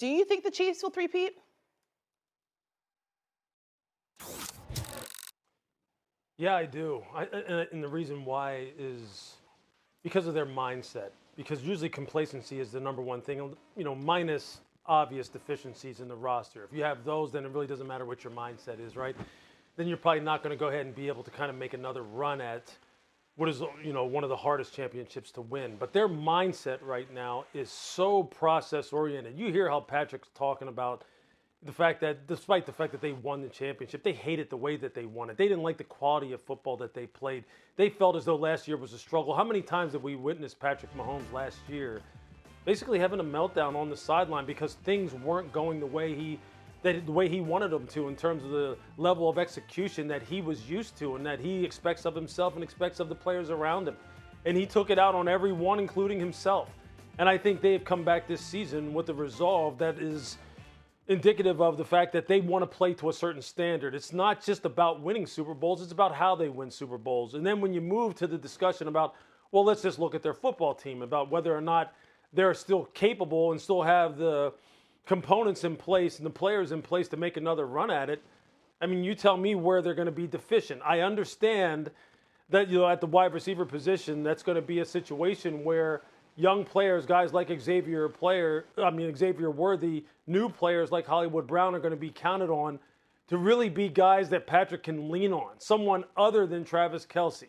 do you think the Chiefs will three-peat? Yeah, I do. And the reason why is because of their mindset. Because usually complacency is the number one thing, minus obvious deficiencies in the roster. If you have those, then it really doesn't matter what your mindset is, right? Then you're probably not going to go ahead and be able to kind of make another run at what is, one of the hardest championships to win. But their mindset right now is so process-oriented. You hear how Patrick's talking about the fact that despite the fact that they won the championship, they hated the way that they won it. They didn't like the quality of football that they played. They felt as though last year was a struggle. How many times have we witnessed Patrick Mahomes last year basically having a meltdown on the sideline because things weren't going the way he wanted them to in terms of the level of execution that he was used to and that he expects of himself and expects of the players around him. And he took it out on everyone, including himself. And I think they have come back this season with a resolve that is indicative of the fact that they want to play to a certain standard. It's not just about winning Super Bowls, it's about how they win Super Bowls. And then when you move to the discussion about, well, let's just look at their football team, about whether or not they're still capable and still have the components in place and the players in place to make another run at it. I mean, you tell me where they're going to be deficient. I understand that, at the wide receiver position, that's going to be a situation where young players, guys like Xavier Worthy, new players like Hollywood Brown are going to be counted on to really be guys that Patrick can lean on, someone other than Travis Kelce.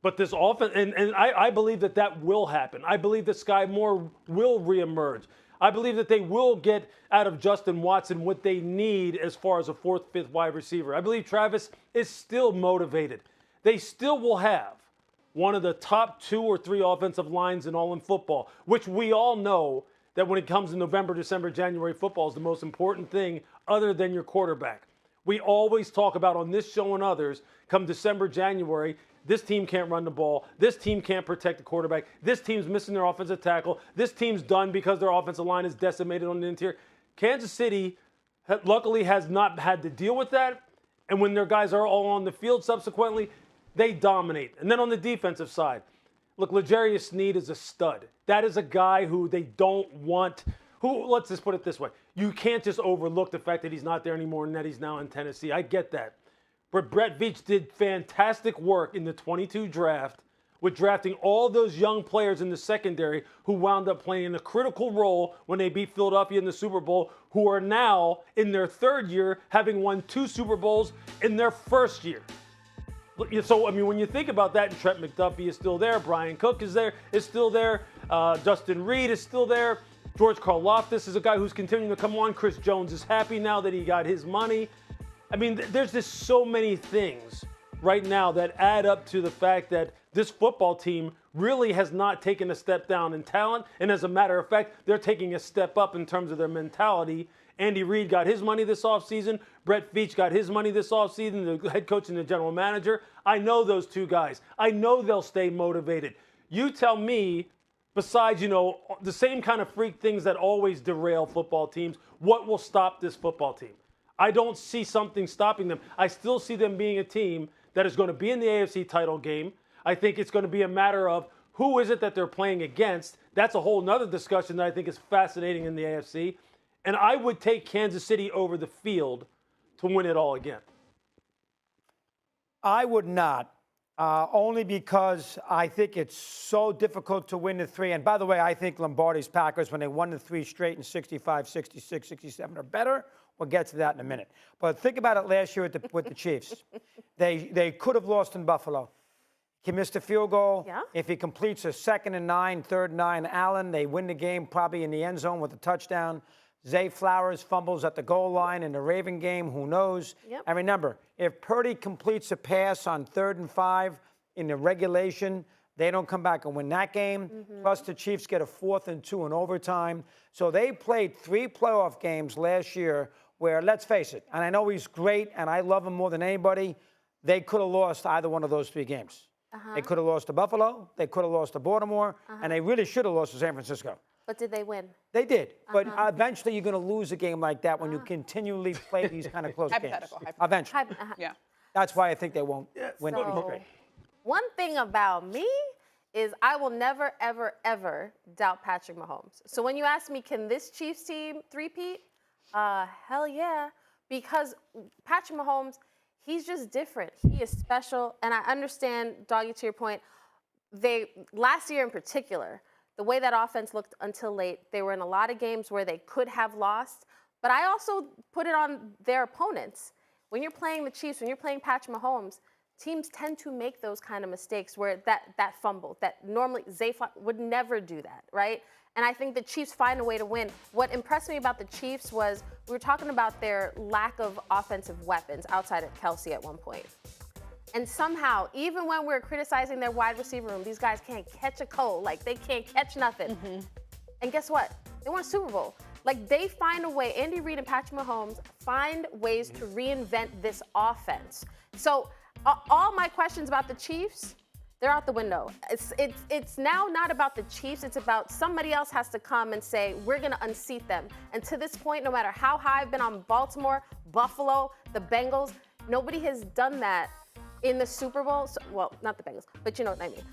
But this offense, and I believe that will happen. I believe that Sky Moore will reemerge. I believe that they will get out of Justin Watson what they need as far as a fourth, fifth wide receiver. I believe Travis is still motivated. They still will have one of the top 2 or 3 offensive lines in all in football, which we all know that when it comes to November, December, January football is the most important thing other than your quarterback. We always talk about on this show and others, come December, January, this team can't run the ball. This team can't protect the quarterback. This team's missing their offensive tackle. This team's done because their offensive line is decimated on the interior. Kansas City, luckily, has not had to deal with that. And when their guys are all on the field subsequently, they dominate. And then on the defensive side, look, L'Jarius Sneed is a stud. That is a guy who they don't want. Let's just put it this way. You can't just overlook the fact that he's not there anymore and that he's now in Tennessee. I get that. But Brett Veach did fantastic work in the 22 draft with drafting all those young players in the secondary who wound up playing a critical role when they beat Philadelphia in the Super Bowl, who are now in their third year, having won 2 Super Bowls in their first year. So, when you think about that, Trent McDuffie is still there, Brian Cook is still there, Justin Reed is still there, George Karlaftis is a guy who's continuing to come on, Chris Jones is happy now that he got his money. There's just so many things right now that add up to the fact that this football team really has not taken a step down in talent, and as a matter of fact, they're taking a step up in terms of their mentality. Andy Reid got his money this offseason. Brett Veach got his money this offseason, the head coach and the general manager. I know those 2 guys. I know they'll stay motivated. You tell me, besides, the same kind of freak things that always derail football teams, what will stop this football team? I don't see something stopping them. I still see them being a team that is going to be in the AFC title game. I think it's going to be a matter of who is it that they're playing against. That's a whole nother discussion that I think is fascinating in the AFC. And I would take Kansas City over the field to win it all again. I would not, only because I think it's so difficult to win the 3. And by the way, I think Lombardi's Packers, when they won the 3 straight in 65, 66, 67, are better. We'll get to that in a minute. But think about it last year with the Chiefs. They could have lost in Buffalo. He missed a field goal. Yeah. If he completes a 2nd and 9, 3rd and 9, Allen, they win the game probably in the end zone with a touchdown. Zay Flowers fumbles at the goal line in the Raven game. Who knows? Yep. And remember, if Purdy completes a pass on 3rd and 5 in the regulation, they don't come back and win that game. Plus, the Chiefs get a 4th and 2 in overtime. So they played 3 playoff games last year where, let's face it, and I know he's great and I love him more than anybody, they could have lost either one of those 3 games. They could have lost to Buffalo, they could have lost to Baltimore, and they really should have lost to San Francisco. But did they win? They did. But eventually you're going to lose a game like that when you continually play these kind of close games. Eventually. Yeah. That's why I think they won't win 3 straight. One thing about me is I will never, ever, ever doubt Patrick Mahomes. So when you ask me, can this Chiefs team three-peat? Hell yeah. Because Patrick Mahomes, he's just different. He is special. And I understand, Doggy, to your point, last year in particular, the way that offense looked until late, they were in a lot of games where they could have lost. But I also put it on their opponents. When you're playing the Chiefs, when you're playing Patrick Mahomes, teams tend to make those kind of mistakes where that fumble, that normally Zay would never do that, right? And I think the Chiefs find a way to win. What impressed me about the Chiefs was we were talking about their lack of offensive weapons outside of Kelsey at one point. And somehow, even when we're criticizing their wide receiver room, these guys can't catch a cold. Like, they can't catch nothing. Mm-hmm. And guess what? They won a Super Bowl. Like, they find a way, Andy Reid and Patrick Mahomes find ways to reinvent this offense. So all my questions about the Chiefs, they're out the window. It's now not about the Chiefs. It's about somebody else has to come and say, we're going to unseat them. And to this point, no matter how high I've been on Baltimore, Buffalo, the Bengals, nobody has done that in the Super Bowl. So, well, not the Bengals, but you know what I mean.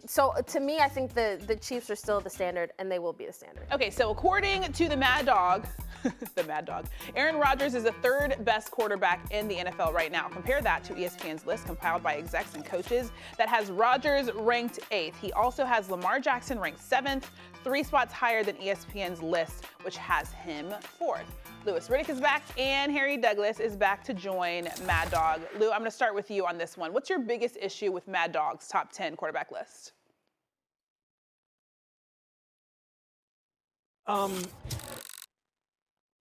So to me, I think the Chiefs are still the standard, and they will be the standard. Okay, so according to the Mad Dog, Aaron Rodgers is the third best quarterback in the NFL right now. Compare that to ESPN's list compiled by execs and coaches that has Rodgers ranked 8th. He also has Lamar Jackson ranked 7th, 3 spots higher than ESPN's list, which has him 4th. Lewis, Riddick is back, and Harry Douglas is back to join Mad Dog. Lou, I'm going to start with you on this one. What's your biggest issue with Mad Dog's top 10 quarterback list?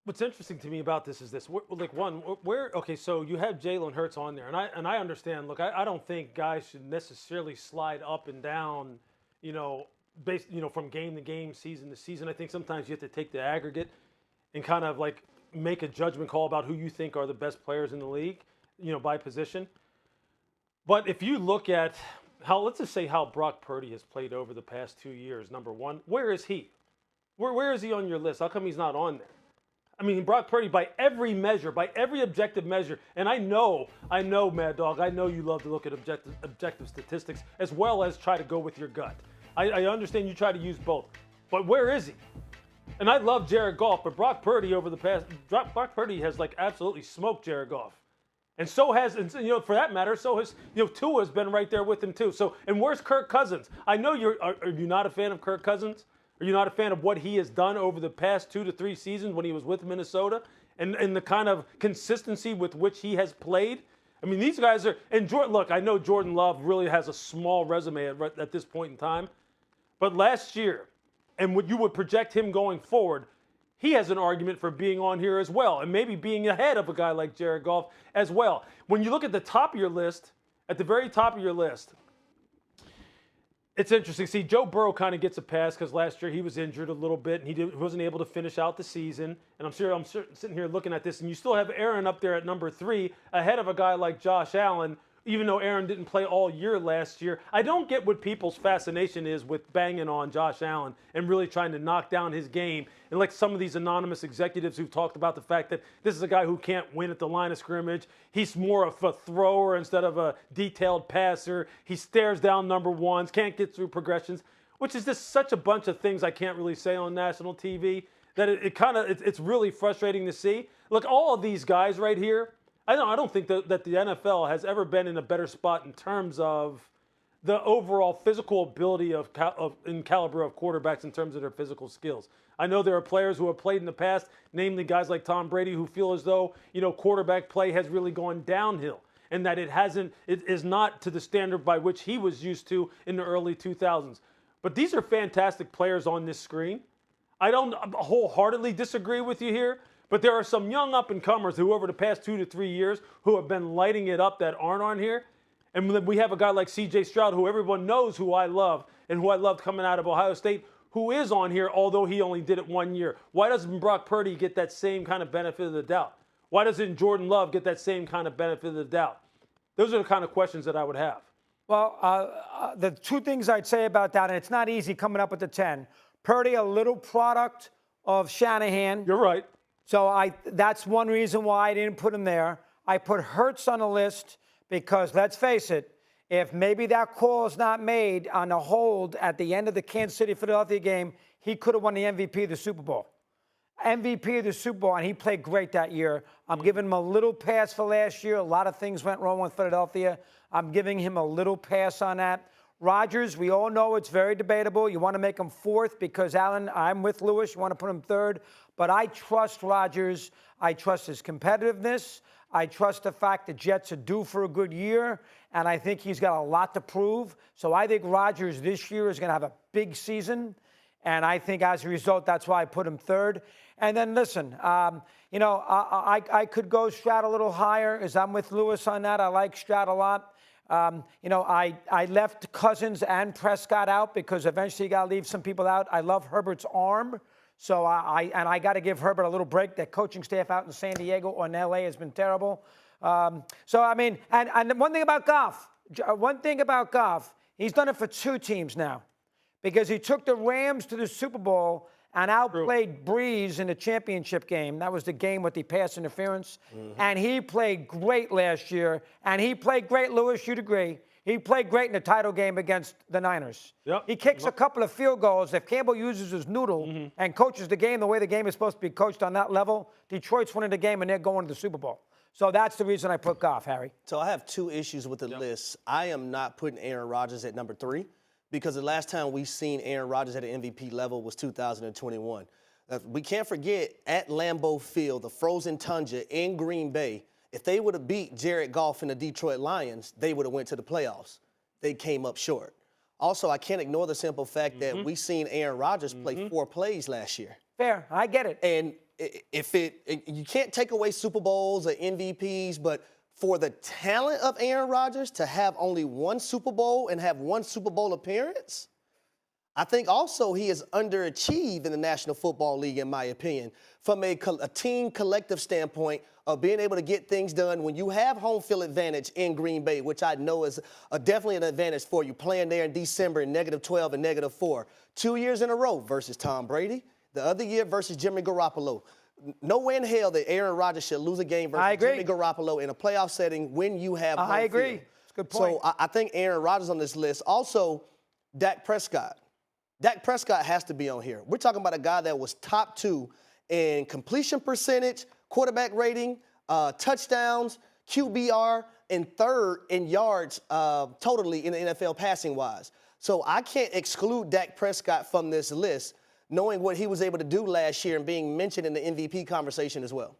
What's interesting to me about this is this. Okay, so you have Jalen Hurts on there, and I understand. Look, I don't think guys should necessarily slide up and down, from game to game, season to season. I think sometimes you have to take the aggregate and kind of like make a judgment call about who you think are the best players in the league, by position. But if you look at let's just say how Brock Purdy has played over the past 2 years, number one, where is he? Where is he on your list? How come he's not on there? I mean, Brock Purdy, by every measure, by every objective measure, and I know, Mad Dog, I know you love to look at objective statistics as well as try to go with your gut. I understand you try to use both, but where is he? And I love Jared Goff, but Brock Purdy has like absolutely smoked Jared Goff. And so has, for that matter, so has, Tua's been right there with him too. So, and where's Kirk Cousins? I know are you not a fan of Kirk Cousins? Are you not a fan of what he has done over the past 2 to 3 seasons when he was with Minnesota and the kind of consistency with which he has played? I mean, these guys are, and look, I know Jordan Love really has a small resume at this point in time, but last year, and what you would project him going forward, he has an argument for being on here as well, and maybe being ahead of a guy like Jared Goff as well. When you look at the top of your list, at the very top of your list, it's interesting. See, Joe Burrow kind of gets a pass because last year he was injured a little bit and he wasn't able to finish out the season. And I'm sitting here looking at this, and you still have Aaron up there at number 3 ahead of a guy like Josh Allen, even though Aaron didn't play all year last year. I don't get what people's fascination is with banging on Josh Allen and really trying to knock down his game. And like some of these anonymous executives who've talked about the fact that this is a guy who can't win at the line of scrimmage. He's more of a thrower instead of a detailed passer. He stares down number ones, can't get through progressions, which is just such a bunch of things I can't really say on national TV that it's really frustrating to see. Look, all of these guys right here, I don't think that the NFL has ever been in a better spot in terms of the overall physical ability and caliber of quarterbacks in terms of their physical skills. I know there are players who have played in the past, namely guys like Tom Brady, who feel as though, quarterback play has really gone downhill and that it is not to the standard by which he was used to in the early 2000s. But these are fantastic players on this screen. I don't wholeheartedly disagree with you here. But there are some young up-and-comers who over the past 2 to 3 years who have been lighting it up that aren't on here. And then we have a guy like C.J. Stroud, who everyone knows who I love and who I loved coming out of Ohio State, who is on here, although he only did it 1 year. Why doesn't Brock Purdy get that same kind of benefit of the doubt? Why doesn't Jordan Love get that same kind of benefit of the doubt? Those are the kind of questions that I would have. Well, the 2 things I'd say about that, and it's not easy coming up with the 10. Purdy, a little product of Shanahan. You're right. So that's one reason why I didn't put him there. I put Hurts on the list because, let's face it, if maybe that call is not made on a hold at the end of the Kansas City-Philadelphia game, he could have won the MVP of the Super Bowl. MVP of the Super Bowl, and he played great that year. I'm giving him a little pass for last year. A lot of things went wrong with Philadelphia. I'm giving him a little pass on that. Rodgers, we all know it's very debatable. You want to make him fourth because, Alan, I'm with Lewis. You want to put him third. But I trust Rodgers. I trust his competitiveness. I trust the fact the Jets are due for a good year, and I think he's got a lot to prove. So I think Rodgers this year is going to have a big season, and I think as a result, that's why I put him third. And then listen, I could go Stroud a little higher, as I'm with Lewis on that. I like Stroud a lot. I left Cousins and Prescott out because eventually you got to leave some people out. I love Herbert's arm. So I got to give Herbert a little break. That coaching staff out in San Diego or in LA has been terrible. And one thing about Goff, he's done it for two teams now, because he took the Rams to the Super Bowl and outplayed Breeze in the championship game. That was the game with the pass interference. Mm-hmm. And he played great last year. And he played great, Lewis, you'd agree. He played great in the title game against the Niners. Yep. He kicks a couple of field goals. If Campbell uses his noodle and coaches the game the way the game is supposed to be coached on that level, Detroit's winning the game and they're going to the Super Bowl. So that's the reason I put Goff, Harry. So I have two issues with the list. I am not putting Aaron Rodgers at number 3 because the last time we seen Aaron Rodgers at an MVP level was 2021. We can't forget at Lambeau Field, the frozen tundra in Green Bay, if they would have beat Jared Goff and the Detroit Lions, they would have went to the playoffs. They came up short. Also, I can't ignore the simple fact that we seen Aaron Rodgers play 4 plays last year. Fair, I get it. And you can't take away Super Bowls or MVPs, but for the talent of Aaron Rodgers to have only 1 Super Bowl and have 1 Super Bowl appearance, I think also he is underachieved in the National Football League, in my opinion, from a team collective standpoint of being able to get things done when you have home field advantage in Green Bay, which I know is definitely an advantage for you, playing there in December in -12 and -4. 2 years in a row versus Tom Brady, the other year versus Jimmy Garoppolo. No way in hell that Aaron Rodgers should lose a game versus Jimmy Garoppolo in a playoff setting when you have home I agree. field. It's a good point. So I think Aaron Rodgers on this list. Also, Dak Prescott. Dak Prescott has to be on here. We're talking about a guy that was top 2 in completion percentage, quarterback rating, touchdowns, QBR, and 3rd in yards totally in the NFL passing-wise. So I can't exclude Dak Prescott from this list, knowing what he was able to do last year and being mentioned in the MVP conversation as well.